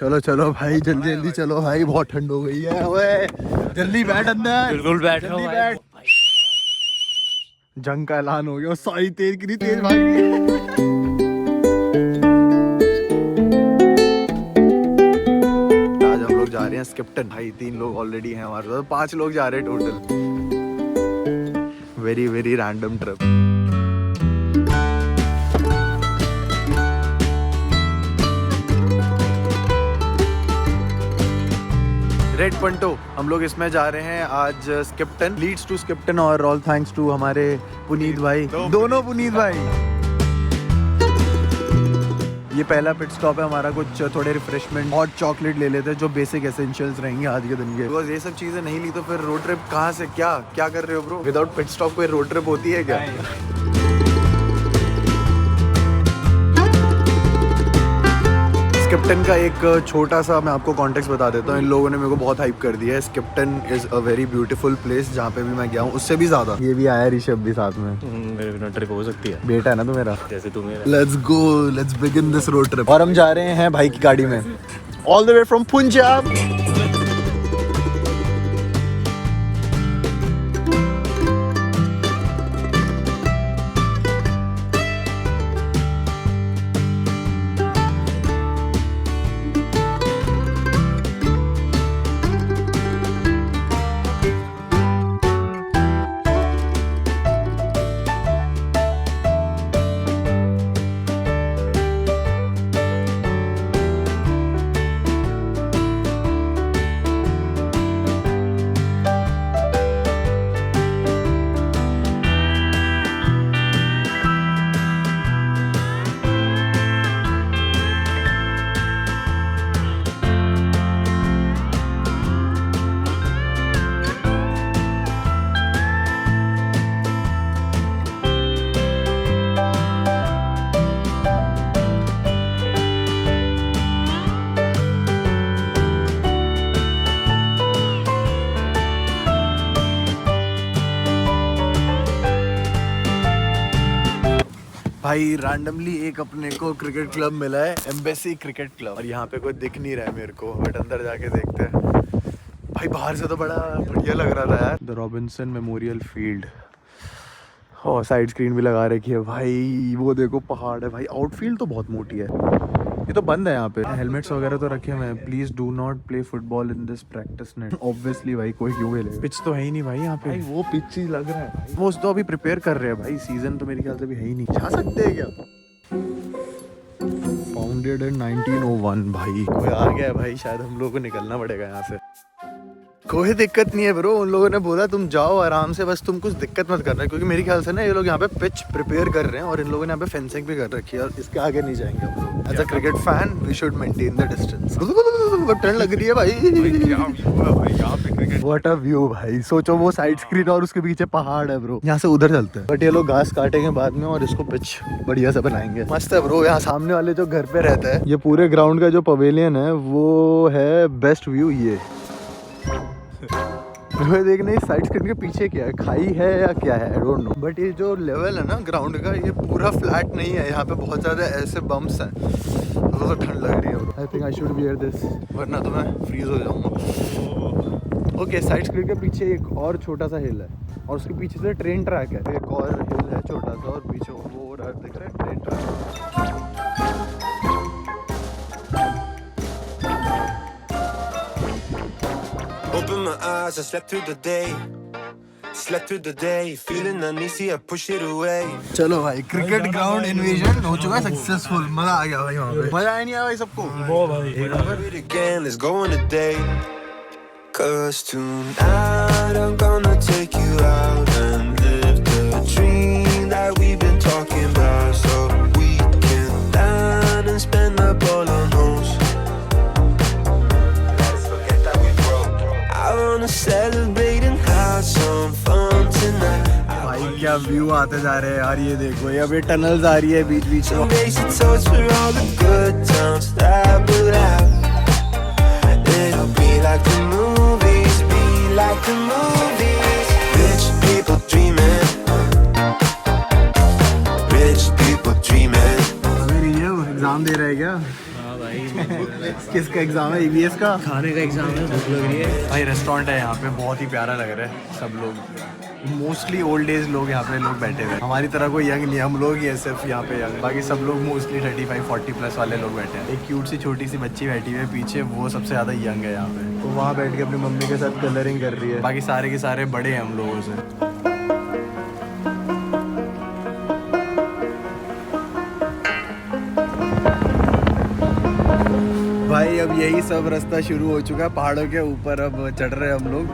चलो चलो भाई, जल्दी जल्दी चलो भाई, बहुत ठंड हो गई है। ओए जल्दी बैठ अंदर, बिल्कुल बैठ जल्दी बैठ। जंग का ऐलान हो गया। सारी तेज कितनी तेज भाग रही है। आज हम लोग जा रहे हैं स्किप्टन भाई। 3 लोग ऑलरेडी हैं हमारे साथ, 5 लोग जा रहे हैं total. Very very random trip. Red Punto हम लोग इसमें जा रहे हैं आज स्किप्टन, लीड्स टू स्किप्टन और ऑल थैंक्स टू हमारे पुनीत भाई, दोनों पुनीत भाई। ये पहला पिट स्टॉप है हमारा, कुछ थोड़े रिफ्रेशमेंट हॉट चॉकलेट ले लेते हैं जो बेसिक एसेंशियल्स रहेंगे आज के दिन के। बिकॉज ये सब चीजें नहीं ली तो फिर रोड ट्रिप कहाँ से, क्या क्या कर रहे हो ब्रो? विदाउट पिट स्टॉप कोई रोड ट्रिप होती है क्या? स्किप्टन का एक छोटा सा मैं आपको कॉन्टेक्स्ट बता देता हूँ। इन लोगों ने मेरे को बहुत हाइप कर दिया है। Skipton is a very beautiful place, जहाँ पे भी मैं गया हूँ उससे भी ज्यादा। ये भी आया ऋषभ भी साथ में। मेरे बिना ट्रिप हो सकती है? बेटा है ना तू मेरा, जैसे तू मेरा। Let's go, let's begin this road trip. और हम जा रहे हैं भाई की गाड़ी में, all the way from Punjab. भाई रैंडमली एक अपने को क्रिकेट क्लब मिला है, एम्बेसी क्रिकेट क्लब, और यहाँ पे कोई दिख नहीं रहा है मेरे को, बट अंदर जाके देखते हैं। भाई बाहर से तो बड़ा बढ़िया लग रहा था यार। द रॉबिन्सन मेमोरियल फील्ड, और साइड स्क्रीन भी लगा रखी है भाई। वो देखो पहाड़ है भाई, आउटफील्ड तो बहुत मोटी है। ये तो बंद है यहाँ पे। हेलमेट्स वगैरह तो रखे हुए हैं। Please do not play football in this practice net. Obviously भाई कोई क्यों खेले, पिच तो है ही नहीं भाई यहाँ पे। भाई वो पिच ही लग रहा है भाई। वो तो अभी प्रिपेयर कर रहे हैं भाई, सीजन तो मेरे ख्याल से भी है ही नहीं। जा सकते हैं क्या? फाउंडेड इन 1901 भाई। कोई आ गया है भाई, शायद हम लोगों को निकलना पड़ेगा यहाँ से। कोई दिक्कत नहीं है ब्रो, उन लोगों ने बोला तुम जाओ आराम से, बस तुम कुछ दिक्कत मत करना, क्योंकि मेरे ख्याल से ना ये लोग यहाँ पे पिच प्रिपेयर कर रहे हैं, और इन लोगों ने यहाँ पे फेंसिंग भी कर रखी है, और इसके आगे नहीं जाएंगे हम लोग। As a cricket fan we should maintain the distance. ठंड लग रही है भाई। व्हाट अ व्यू भाई, सोचो वो साइड स्क्रीन और उसके पीछे पहाड़ है ब्रो। यहाँ से उधर चलते हैं, बट ये लोग घास काटेंगे बाद में और इसको पिच बढ़िया से बनाएंगे। मस्त है ब्रो। यहाँ सामने वाले जो घर पे रहता है, ये पूरे ग्राउंड का जो पवेलियन है वो है बेस्ट व्यू। ये देखने इस साइड स्क्रीन के पीछे क्या है, खाई है या क्या है, आई डोंट नो, बट ये जो लेवल है ना ग्राउंड का, ये पूरा फ्लैट नहीं है। यहाँ पे बहुत ज्यादा ऐसे बम्प्स हैं, तो ठंड लग रही है bro. I think I should wear this, वरना तो मैं फ्रीज हो जाऊंगा। ओके, साइड स्क्रीन के पीछे एक और छोटा सा हिल है, और उसके पीछे से ट्रेन ट्रैक है। एक और हिल है छोटा सा, और पीछे वो दिख रहा है train track. Open my eyes, I slept through the day, feeling uneasy, I push it away. चलो भाई, क्रिकेट ग्राउंड इन्वेजन हो चुका है सक्सेसफुल। मजा आ गया भाई वहाँ पे। मजा आया नहीं आया भाई सबको? वो भाई Again, let's go on a date. 'Cause tonight I'm gonna take you out and live the dream that we've been talking about, so we can dine and spend up all our notes. I wanna celebrate and have some fun tonight. भाई क्या view आते जा रहे हैं यार, ये देखो। ये अभी टनल्स आ रही है बीच बीच में। Raise a toast for all the good times that we'll have. It'll be like the movies, be like the movies. Rich people dreaming, rich people dreaming. अभी ये एग्जाम दे रहे हैं क्या? हाँ भाई किसका एग्जाम है? EVS का? खाने का एग्जाम है, भूख लग रही है भाई रेस्टोरेंट है यहाँ पे, बहुत ही प्यारा लग रहा है। सब लोग मोस्टली ओल्ड एज लोग यहाँ पे लोग बैठे हुए हैं। हमारी तरह कोई यंग नहीं, हम लोग ही है सिर्फ यहाँ पे यंग, बाकी सब लोग मोस्टली 35-40 प्लस वाले लोग बैठे हैं। एक क्यूट सी छोटी सी बच्ची बैठी हुई है पीछे, वो सबसे ज़्यादा यंग है यहाँ पे। तो वहाँ बैठ के अपनी मम्मी के साथ कलरिंग कर रही है। बाकी सारे के सारे बड़े हैं हम लोगों से। भाई अब यही सब रास्ता शुरू हो चुका है पहाड़ों के ऊपर, अब चढ़ रहे हैं हम लोग।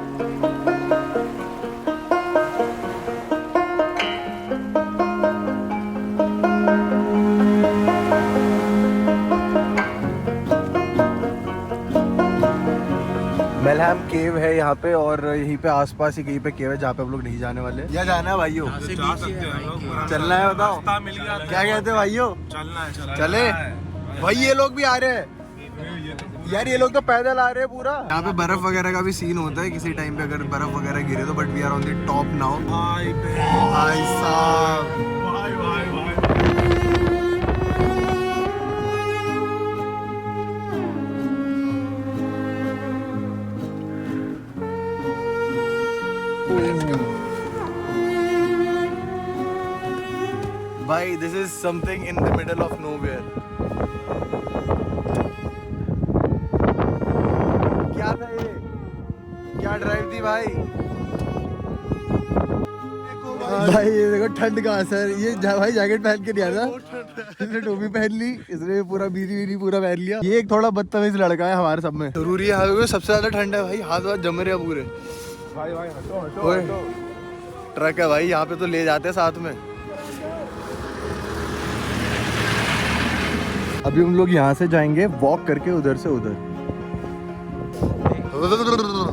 मेलहम केव है यहाँ पे, और यहीं पे आसपास ही कहीं पे केव है जहाँ पे हम लोग नहीं जाने वाले। या जाना है भाइयों? चलना है, बताओ क्या कहते हैं भाइयों? चले भाई, ये लोग भी आ रहे हैं यार, ये लोग तो पैदल आ रहे हैं पूरा। यहाँ पे बर्फ वगैरह का भी सीन होता है किसी टाइम पे, अगर बर्फ वगैरह गिरे तो, but we are on the top now. भाई साहब, भाई this is something in the middle of nowhere. क्या था ये? क्या ड्राइव थी भाई? भाई ये देखो ठंड का असर। ये भाई जैकेट पहन के नहीं आया, इसने टोपी पहन ली, इसने पूरा बीरी पूरा पहन लिया। ये एक थोड़ा बदतमीज लड़का है हमारे सब में। जरूरी है, सबसे ज्यादा ठंड है भाई, हाथ वाथ जम रहे हैं पूरे। ट्रक है भाई यहाँ पे, तो ले जाते हैं साथ में। अभी हम लोग यहाँ से जाएंगे वॉक करके उधर से उधर।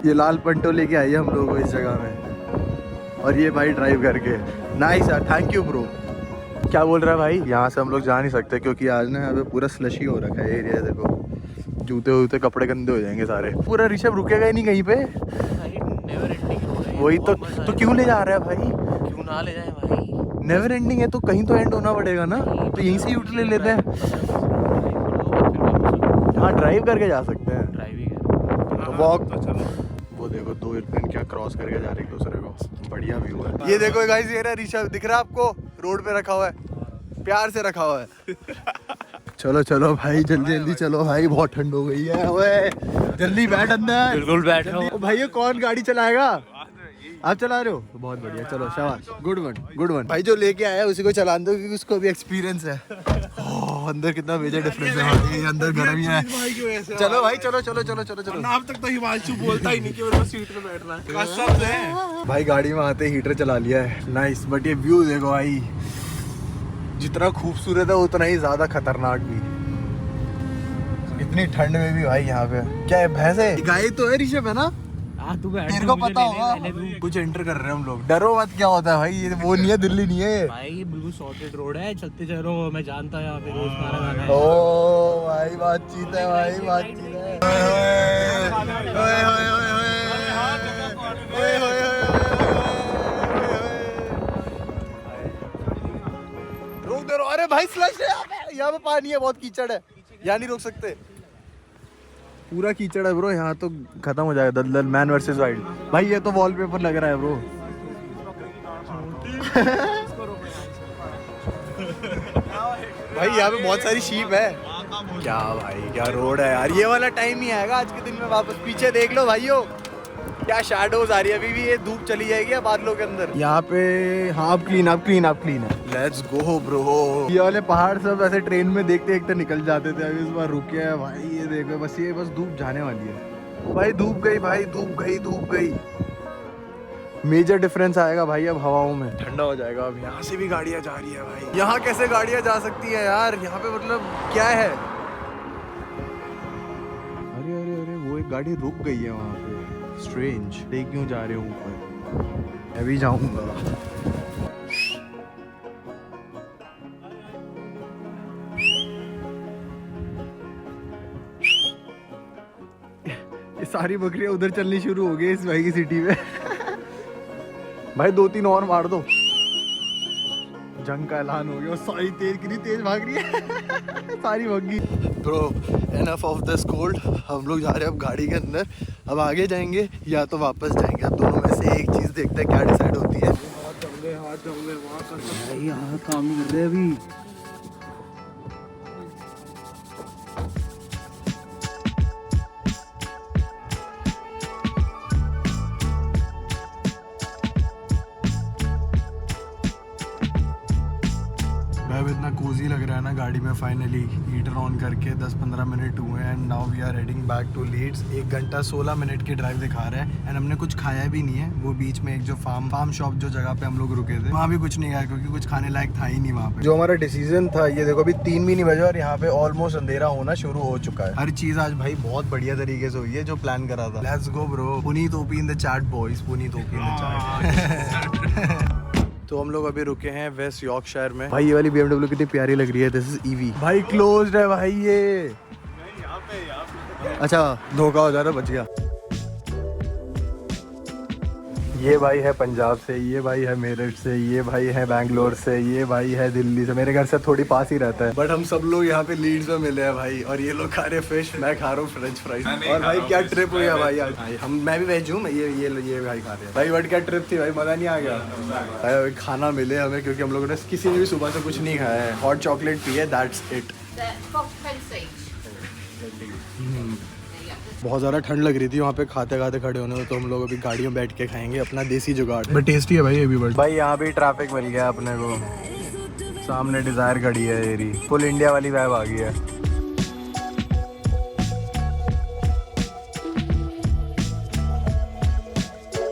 ये लाल पंटो लेके आई है हम लोगों को इस जगह में, और ये भाई ड्राइव करके। नाइस यार, थैंक यू ब्रो। क्या बोल रहा है भाई? यहाँ से हम लोग जा नहीं सकते क्योंकि आज ना यहाँ पे पूरा स्लशी हो रखा है एरिया। देखो जूते वूते कपड़े गंदे हो जाएंगे सारे। पूरा ऋषभ रुकेगा ही नहीं कहीं पे। वही तो क्यों ले जा रहा है भाई? क्यों ना ले जाए भाई? नेवर एंडिंग है तो कहीं तो एंड होना पड़ेगा ना, तो यहीं से यूट ले लेते हैं। हाँ ड्राइव करके जा सकते हैं, तो वॉक। वो देखो दो एयरप्लेन क्या क्रॉस करके जा रहे हैं एक दूसरे को, बढ़िया व्यू है। ये देखो गाइस, ये रहा ऋषभ, दिख रहा है आपको? रोड पे रखा हुआ है, प्यार से रखा हुआ है। चलो चलो भाई, जल्दी जल्दी चलो भाई, बहुत ठंड हो गई है। ओए जल्दी बैठ अंदर। बिल्कुल बैठ रहा हूँ भाई। ये कौन गाड़ी चलाएगा? आप चला रहे हो? बहुत बढ़िया, चलो शाबाश, गुड वन गुड वन। भाई जो लेके आया उसी को चला दो क्योंकि उसको भी एक्सपीरियंस है। अंदर कितना मेजर डिफरेंस है, अंदर गर्म ही है। चलो भाई, चलो चलो चलो चलो चलो। अब तक तो हिमांशु बोलता ही नहीं कि मेरे को सीट पे बैठना है। कसम है भाई गाड़ी में आते हीटर चला लिया है, नाइस। बट ये व्यू देखो भाई, जितना खूबसूरत है उतना ही ज्यादा खतरनाक भी। इतनी ठंड में भी भाई यहाँ पे क्या है? भैंस है? गाय तो है ऋषभ, है ना? तू बैठ, तेरे को पता होगा। कुछ एंटर कर रहे हैं हम लोग, डरो मत। क्या होता है भाई? ये वो नहीं है, दिल्ली नहीं है भाई, ये बिल्कुल सॉर्टेड रोड है, चलते चलो। मैं जानता है यहाँ पे रोज खाना खाना है। ओ भाई बातचीत है भाई, बातचीत है। रोक दे। अरे भाई स्लश है यहाँ पे, पानी है, बहुत कीचड़ है, यहाँ नहीं रोक सकते। पूरा कीचड़ है ब्रो, यहाँ तो खत्म हो जाएगा दलदल। Man versus wild. भाई ये तो वॉलपेपर लग रहा है ब्रो। भाई यहाँ पे बहुत सारी शीप है। क्या भाई, क्या रोड है यार। ये वाला टाइम ही आएगा आज के दिन में वापस। पीछे देख लो भाइयों, क्या शैडोज आ रही है। अभी भी ये धूप चली जाएगी बादलों के अंदर। यहाँ पे हाँ अब क्लीन है। Let's go bro. ये वाले पहाड़ सब ऐसे ट्रेन में देखते देखते निकल जाते थे, अभी इस बार रुके हैं भाई। ये देखो बस, ये बस धूप जाने वाली है भाई। धूप गई भाई, धूप गई। मेजर डिफरेंस आएगा भाई अब हवाओं में, ठंडा हो जाएगा। अब यहाँ से भी गाड़ियाँ जा रही है भाई। यहाँ कैसे गाड़ियाँ जा सकती है यार? यहाँ पे मतलब क्या है? अरे अरे अरे, वो एक गाड़ी रुक गई है वहाँ पे। स्ट्रेंज, देख क्यों जा रहे हो ऊपर? मैं भी जाऊंगा। ये सारी बकरियां उधर चलनी शुरू हो गई इस भाई की सिटी में। भाई 2-3 और मार दो, जंग का ऐलान हो गया। सारी तेज भाग रही है। सारी भग गई। Bro enough of this cold. हम लोग जा रहे हैं अब गाड़ी के अंदर। अब आगे जाएंगे या तो वापस जाएंगे। अब दोनों में से एक चीज़ देखते हैं क्या डिसाइड होती है। हाथ जमले वहाँ का यहाँ काम नहीं कर रहे अभी। अब इतना कोजी लग रहा है ना गाड़ी में। फाइनली हीटर ऑन करके 10-15 मिनट हुए हैं and now we are heading back to Leeds. 1 घंटा 16 मिनट की ड्राइव दिखा रहा है एंड हमने कुछ खाया भी नहीं है। वो बीच में एक जो फार्म शॉप जो जगह पे हम लोग रुके थे वहाँ भी कुछ नहीं खाया क्योंकि कुछ खाने लायक था ही नहीं वहाँ पे। जो हमारा डिसीजन था ये देखो अभी 3 भी नहीं बजे और यहाँ पे ऑलमोस्ट अंधेरा होना शुरू हो चुका है। हर चीज आज भाई बहुत बढ़िया तरीके से हुई है जो प्लान करा था। Let's go bro. Puneet OP in the chat boys. Puneet OP in the chat. तो हम लोग अभी रुके हैं वेस्ट यॉर्कशायर में। भाई ये वाली BMW कितनी प्यारी लग रही है। This is EV। भाई क्लोज्ड है भाई ये। यहाँ पे अच्छा धोखा हो जा रहा, बच गया। ये भाई है पंजाब से, ये भाई है मेरठ से, ये भाई है बैंगलोर से, ये भाई है दिल्ली से। मेरे घर से थोड़ी पास ही रहता है बट हम सब लोग यहाँ पे लीड्स में मिले हैं भाई। और ये लोग खा रहे फिश, मैं खा रहा हूँ फ्रेंच फ्राइज। और भाई क्या ट्रिप हुई है भाई आज। भाई मैं भी वेज हूँ। ये भाई खा रहे हैं भाई। बट क्या ट्रिप थी भाई, मजा नहीं आ गया भाई। खाना मिले हमें क्योंकि हम लोगों ने किसी ने भी सुबह से कुछ नहीं खाया है। हॉट चॉकलेट पी है, दैट्स इट। बहुत ज़्यादा ठंड लग रही थी वहाँ पे खाते खाते खड़े होने में, तो हम लोग अभी गाड़ी में बैठ के खाएंगे अपना देसी जुगाड़। बट टेस्टी है भाई ये भी। बट भाई यहाँ भी ट्रैफिक मिल गया अपने को। सामने डिजायर खड़ी है एरी। फुल इंडिया वाली वाइब आ गई है।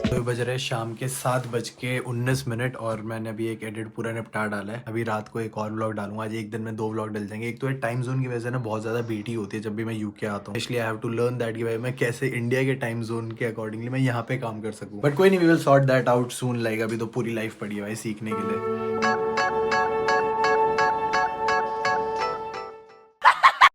तो बज रहे शाम के 7:19 और मैंने अभी एक एडिट पूरा निपटा डाला है। अभी रात को एक और व्लॉग डालूंगा। आज एक दिन में 2 व्लॉग डल जाएंगे। एक तो टाइम जोन की वजह से ना बहुत ज्यादा बीटी होती है जब भी मैं यूके आता हूँ, इसलिए I have to learn that कि भाई मैं कैसे इंडिया के टाइम जोन के अकॉर्डिंगली मैं यहाँ पे काम कर सकूँ। बट कोई नहीं, we will sort that out soon. Like अभी तो पूरी लाइफ पड़ी है भाई सीखने के लिए।